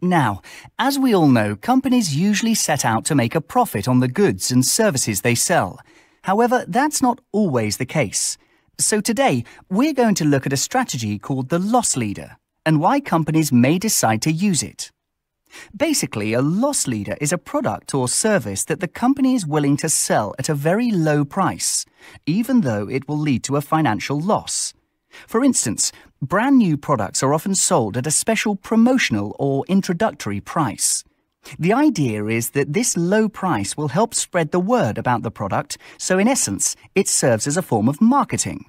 Now, as we all know, companies usually set out to make a profit on the goods and services they sell. However, that's not always the case. So today, we're going to look at a strategy called the loss leader and why companies may decide to use it. Basically, a loss leader is a product or service that the company is willing to sell at a very low price, even though it will lead to a financial loss. For instance, brand new products are often sold at a special promotional or introductory price. The idea is that this low price will help spread the word about the product, so in essence, it serves as a form of marketing.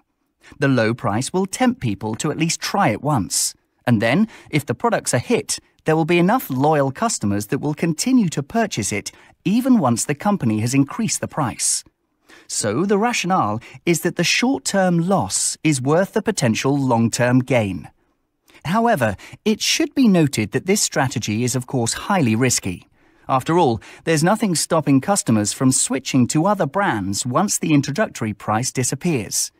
The low price will tempt people to at least try it once. And then, if the product's a hit, there will be enough loyal customers that will continue to purchase it even once the company has increased the price. So the rationale is that the short-term loss is worth the potential long-term gain. However, it should be noted that this strategy is of course highly risky. After all, there's nothing stopping customers from switching to other brands once the introductory price disappears.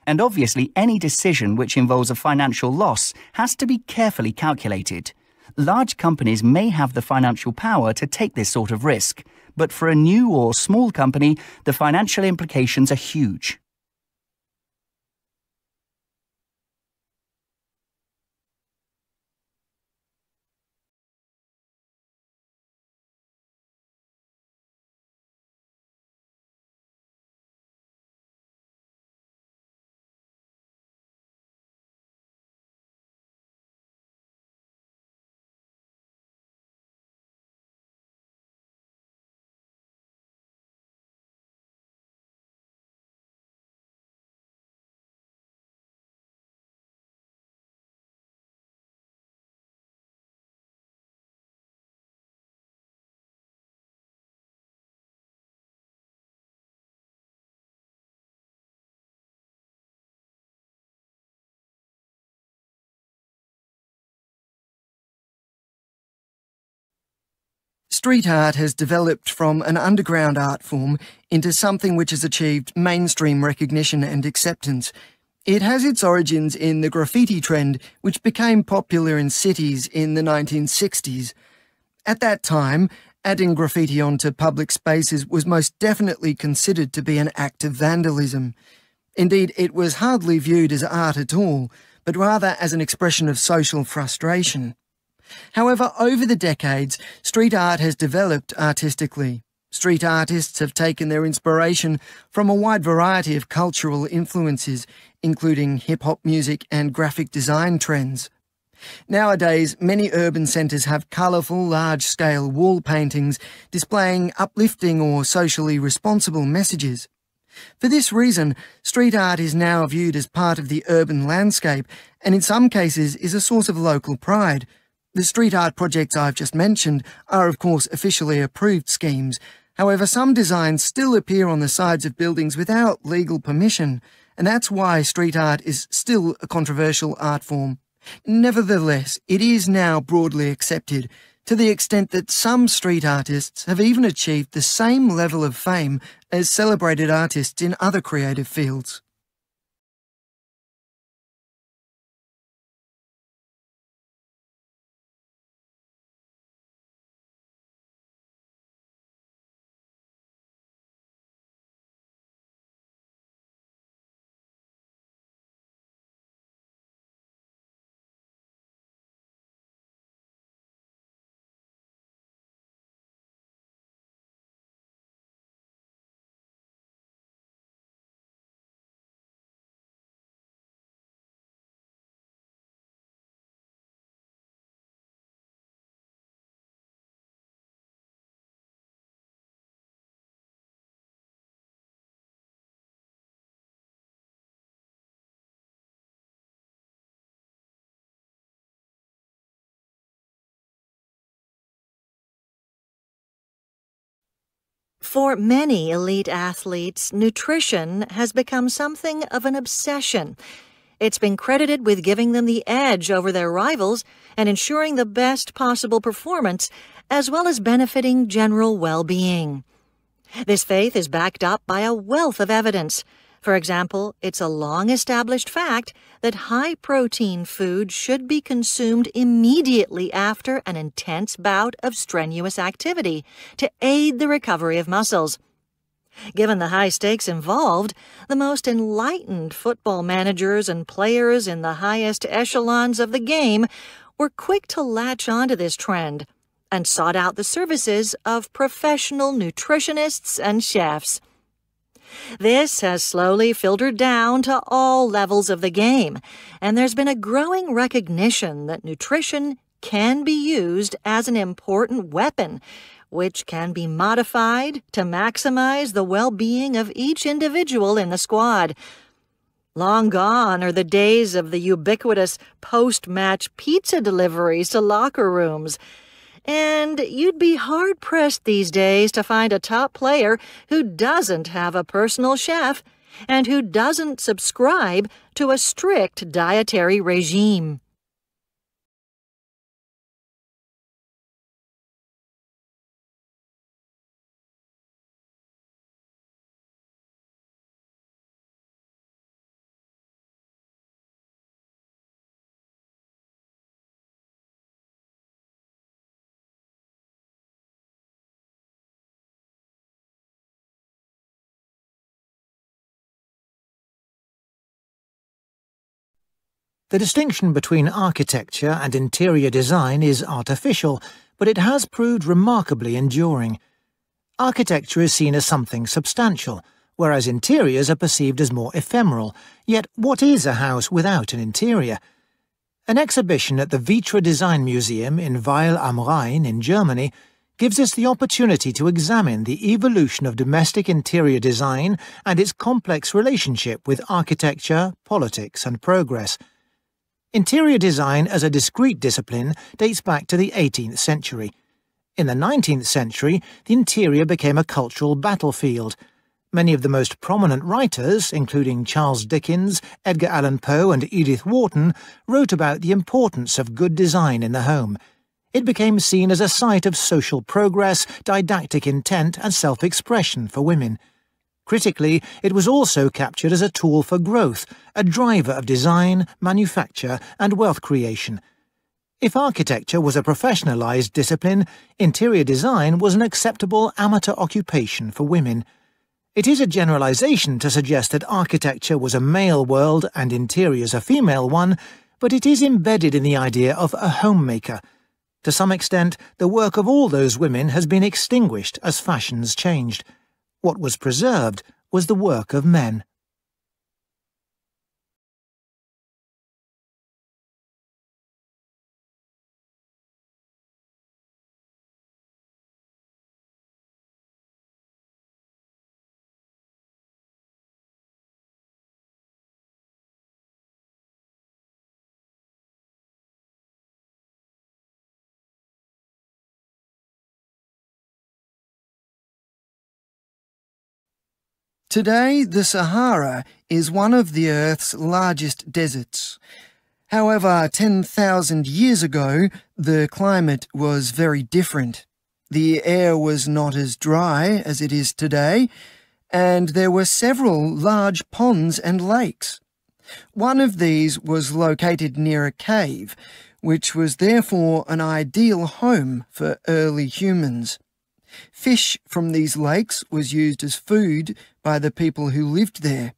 And obviously any decision which involves a financial loss has to be carefully calculated. Large companies may have the financial power to take this sort of risk, but for a new or small company, the financial implications are huge. Street art has developed from an underground art form into something which has achieved mainstream recognition and acceptance. It has its origins in the graffiti trend, which became popular in cities in the 1960s. At that time, adding graffiti onto public spaces was most definitely considered to be an act of vandalism. Indeed, it was hardly viewed as art at all, but rather as an expression of social frustration. However, over the decades, street art has developed artistically. Street artists have taken their inspiration from a wide variety of cultural influences, including hip-hop music and graphic design trends. Nowadays, many urban centres have colourful, large-scale wall paintings displaying uplifting or socially responsible messages. For this reason, street art is now viewed as part of the urban landscape and in some cases is a source of local pride. The street art projects I've just mentioned are of course officially approved schemes. However, some designs still appear on the sides of buildings without legal permission, and that's why street art is still a controversial art form. Nevertheless, it is now broadly accepted, to the extent that some street artists have even achieved the same level of fame as celebrated artists in other creative fields. For many elite athletes, nutrition has become something of an obsession. It's been credited with giving them the edge over their rivals and ensuring the best possible performance, as well as benefiting general well-being. This faith is backed up by a wealth of evidence. For example, it's a long-established fact that high-protein food should be consumed immediately after an intense bout of strenuous activity to aid the recovery of muscles. Given the high stakes involved, the most enlightened football managers and players in the highest echelons of the game were quick to latch onto this trend and sought out the services of professional nutritionists and chefs. This has slowly filtered down to all levels of the game, and there's been a growing recognition that nutrition can be used as an important weapon, which can be modified to maximize the well-being of each individual in the squad. Long gone are the days of the ubiquitous post-match pizza deliveries to locker rooms. And you'd be hard-pressed these days to find a top player who doesn't have a personal chef and who doesn't subscribe to a strict dietary regime. The distinction between architecture and interior design is artificial, but it has proved remarkably enduring. Architecture is seen as something substantial, whereas interiors are perceived as more ephemeral. Yet what is a house without an interior? An exhibition at the Vitra Design Museum in Weil am Rhein in Germany gives us the opportunity to examine the evolution of domestic interior design and its complex relationship with architecture, politics and progress. Interior design as a discrete discipline dates back to the 18th century. In the 19th century, the interior became a cultural battlefield. Many of the most prominent writers, including Charles Dickens, Edgar Allan Poe and Edith Wharton, wrote about the importance of good design in the home. It became seen as a site of social progress, didactic intent and self-expression for women. Critically, it was also captured as a tool for growth, a driver of design, manufacture and wealth creation. If architecture was a professionalized discipline, interior design was an acceptable amateur occupation for women. It is a generalization to suggest that architecture was a male world and interiors a female one, but it is embedded in the idea of a homemaker. To some extent, the work of all those women has been extinguished as fashions changed. What was preserved was the work of men. Today, the Sahara is one of the Earth's largest deserts. However, 10,000 years ago, the climate was very different. The air was not as dry as it is today, and there were several large ponds and lakes. One of these was located near a cave, which was therefore an ideal home for early humans. Fish from these lakes was used as food by the people who lived there.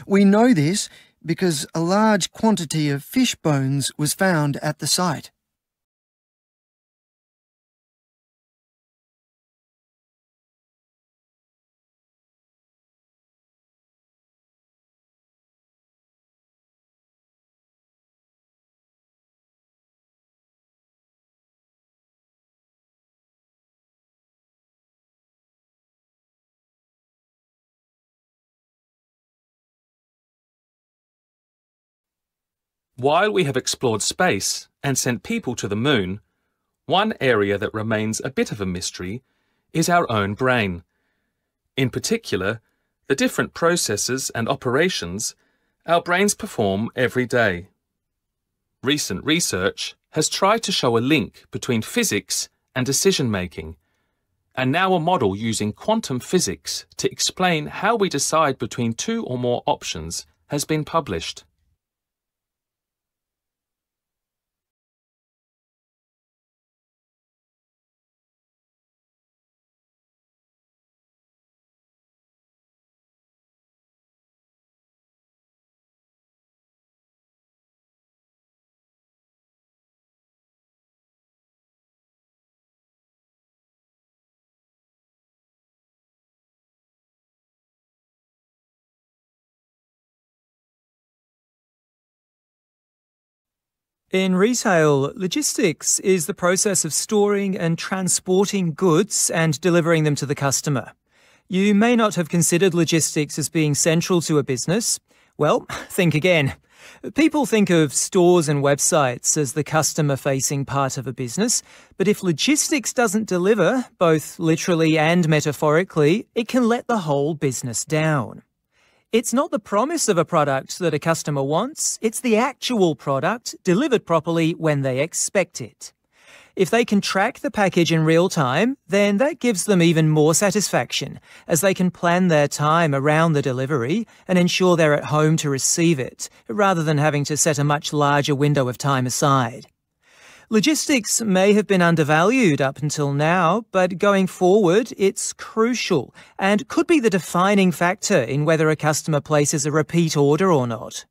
We know this because a large quantity of fish bones was found at the site. While we have explored space and sent people to the moon, one area that remains a bit of a mystery is our own brain. In particular, the different processes and operations our brains perform every day. Recent research has tried to show a link between physics and decision-making, and now a model using quantum physics to explain how we decide between two or more options has been published. In retail, logistics is the process of storing and transporting goods and delivering them to the customer. You may not have considered logistics as being central to a business. Well, think again. People think of stores and websites as the customer-facing part of a business, but if logistics doesn't deliver, both literally and metaphorically, it can let the whole business down. It's not the promise of a product that a customer wants, it's the actual product delivered properly when they expect it. If they can track the package in real time, then that gives them even more satisfaction, as they can plan their time around the delivery and ensure they're at home to receive it, rather than having to set a much larger window of time aside. Logistics may have been undervalued up until now, but going forward, it's crucial and could be the defining factor in whether a customer places a repeat order or not.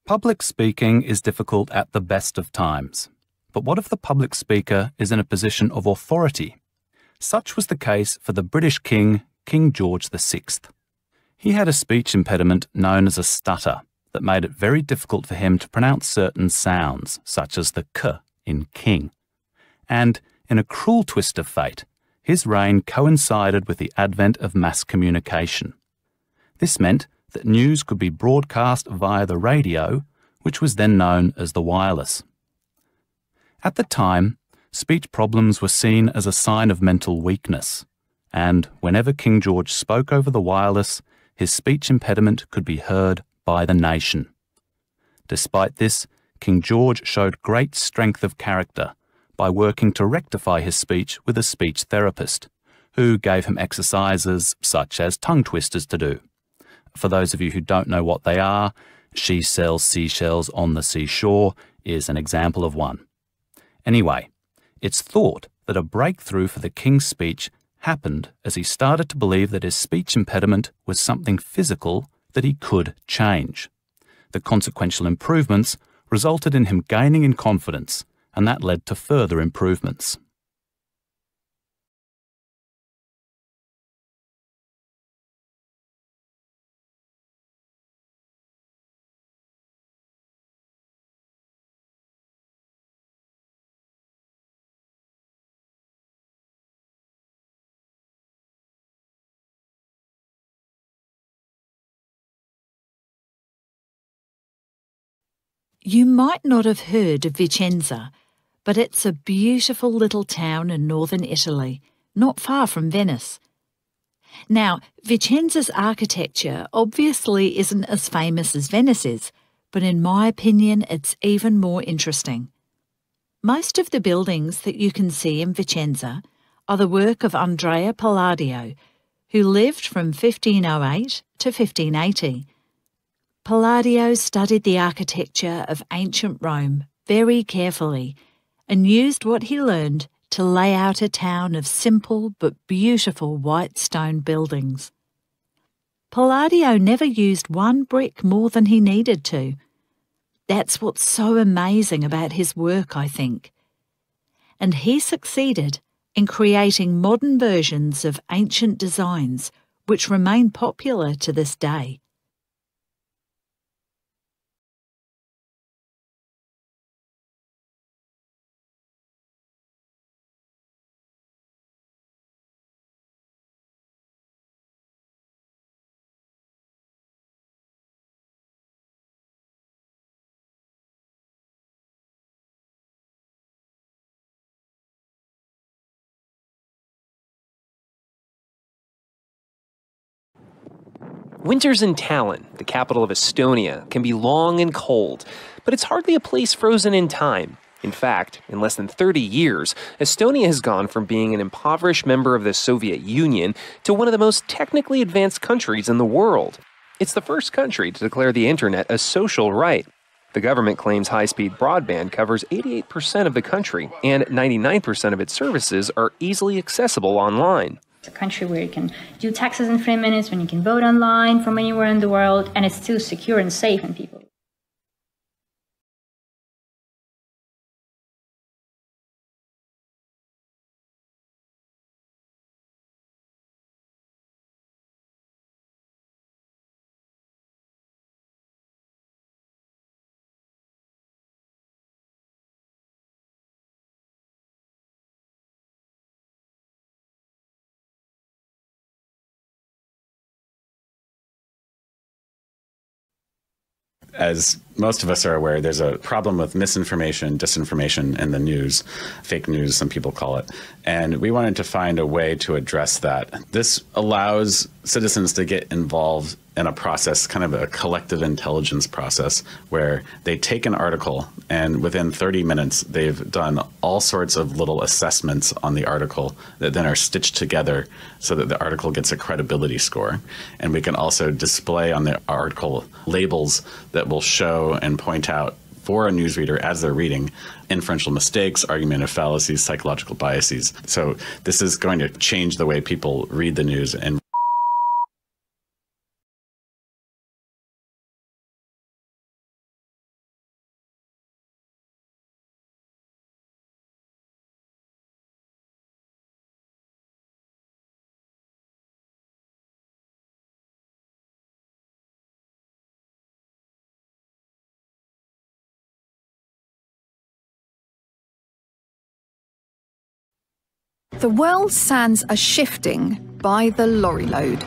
Public speaking is difficult at the best of times. But what if the public speaker is in a position of authority? Such was the case for the British King, King George VI. He had a speech impediment known as a stutter that made it very difficult for him to pronounce certain sounds, such as the k in king. And, in a cruel twist of fate, his reign coincided with the advent of mass communication. This meant that news could be broadcast via the radio, which was then known as the wireless. At the time, speech problems were seen as a sign of mental weakness, and whenever King George spoke over the wireless, his speech impediment could be heard by the nation. Despite this, King George showed great strength of character by working to rectify his speech with a speech therapist, who gave him exercises such as tongue twisters to do. For those of you who don't know what they are, she sells seashells on the seashore is an example of one. Anyway, it's thought that a breakthrough for the king's speech happened as he started to believe that his speech impediment was something physical that he could change. The consequential improvements resulted in him gaining in confidence, and that led to further improvements. You might not have heard of Vicenza, but it's a beautiful little town in northern Italy, not far from Venice. Now, Vicenza's architecture obviously isn't as famous as Venice is, but in my opinion it's even more interesting. Most of the buildings that you can see in Vicenza are the work of Andrea Palladio, who lived from 1508 to 1580. Palladio studied the architecture of ancient Rome very carefully and used what he learned to lay out a town of simple but beautiful white stone buildings. Palladio never used one brick more than he needed to. That's what's so amazing about his work, I think. And he succeeded in creating modern versions of ancient designs which remain popular to this day. Winters in Tallinn, the capital of Estonia, can be long and cold, but it's hardly a place frozen in time. In fact, in less than 30 years, Estonia has gone from being an impoverished member of the Soviet Union to one of the most technically advanced countries in the world. It's the first country to declare the internet a social right. The government claims high-speed broadband covers 88% of the country, and 99% of its services are easily accessible online. It's a country where you can do taxes in 3 minutes, when you can vote online from anywhere in the world, and it's still secure and safe and people. As most of us are aware, there's a problem with misinformation, disinformation in the news, fake news, some people call it. And we wanted to find a way to address that. This allows citizens to get involved in a process, kind of a collective intelligence process, where they take an article and within 30 minutes, they've done all sorts of little assessments on the article that then are stitched together so that the article gets a credibility score. And we can also display on the article labels that will show and point out for a newsreader as they're reading inferential mistakes, argumentative fallacies, psychological biases. So this is going to change the way people read the news. And the world's sands are shifting by the lorry load.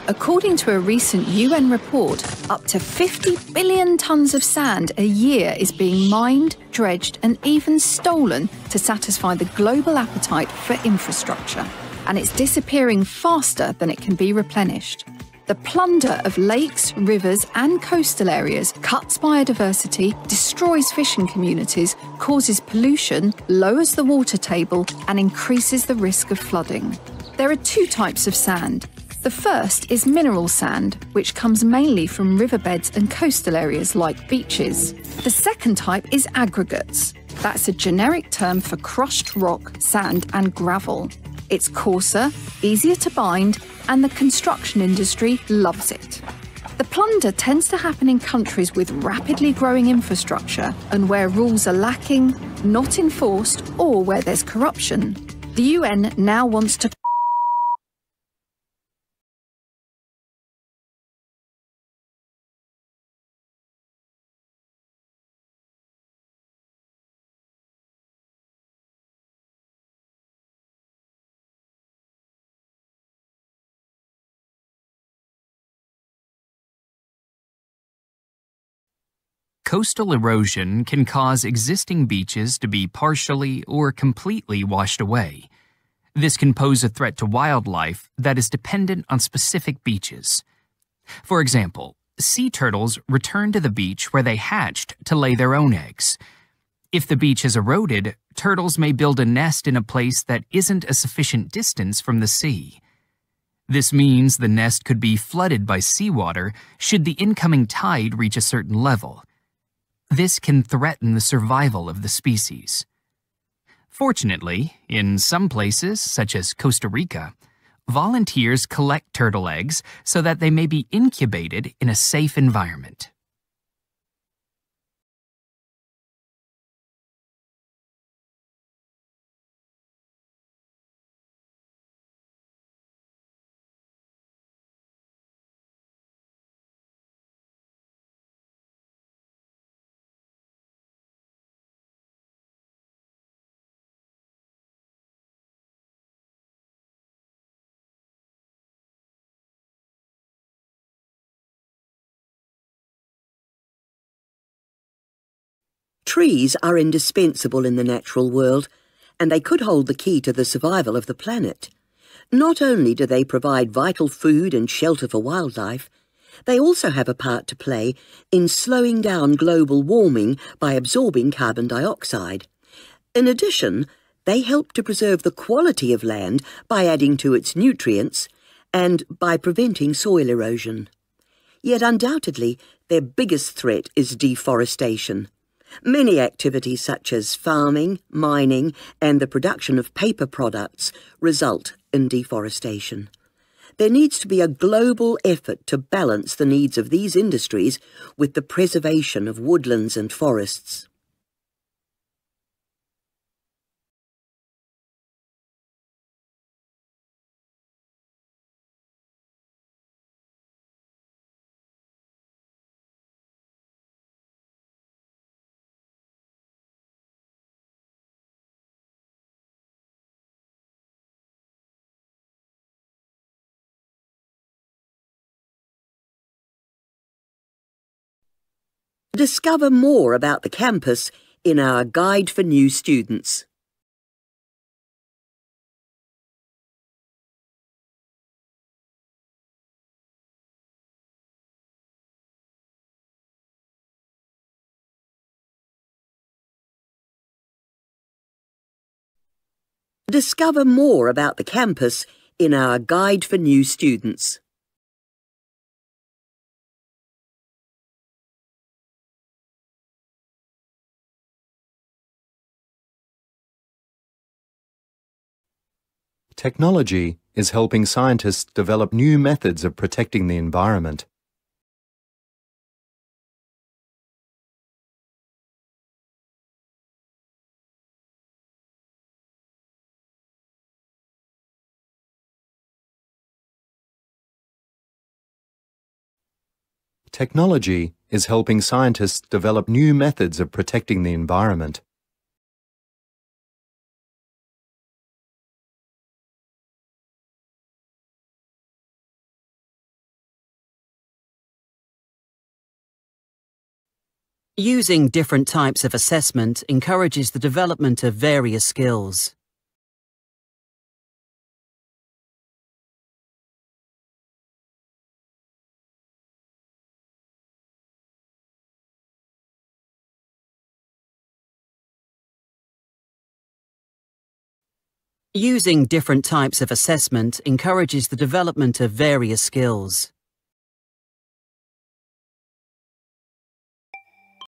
According to a recent UN report, up to 50 billion tonnes of sand a year is being mined, dredged and even stolen to satisfy the global appetite for infrastructure. And it's disappearing faster than it can be replenished. The plunder of lakes, rivers and coastal areas cuts biodiversity, destroys fishing communities, causes pollution, lowers the water table and increases the risk of flooding. There are two types of sand. The first is mineral sand, which comes mainly from riverbeds and coastal areas like beaches. The second type is aggregates. That's a generic term for crushed rock, sand and gravel. It's coarser, easier to bind, and the construction industry loves it. The plunder tends to happen in countries with rapidly growing infrastructure and where rules are lacking, not enforced, or where there's corruption. The UN now wants to Coastal erosion can cause existing beaches to be partially or completely washed away. This can pose a threat to wildlife that is dependent on specific beaches. For example, sea turtles return to the beach where they hatched to lay their own eggs. If the beach is eroded, turtles may build a nest in a place that isn't a sufficient distance from the sea. This means the nest could be flooded by seawater should the incoming tide reach a certain level. This can threaten the survival of the species. Fortunately, in some places, such as Costa Rica, volunteers collect turtle eggs so that they may be incubated in a safe environment. Trees are indispensable in the natural world, and they could hold the key to the survival of the planet. Not only do they provide vital food and shelter for wildlife, They also have a part to play in slowing down global warming by absorbing carbon dioxide. In addition, they help to preserve the quality of land by adding to its nutrients and by preventing soil erosion. Yet undoubtedly, their biggest threat is deforestation. Many activities such as farming, mining, and the production of paper products result in deforestation. There needs to be a global effort to balance the needs of these industries with the preservation of woodlands and forests. Discover more about the campus in our Guide for New Students. Discover more about the campus in our Guide for New Students. Technology is helping scientists develop new methods of protecting the environment. Technology is helping scientists develop new methods of protecting the environment. Using different types of assessment encourages the development of various skills. Using different types of assessment encourages the development of various skills.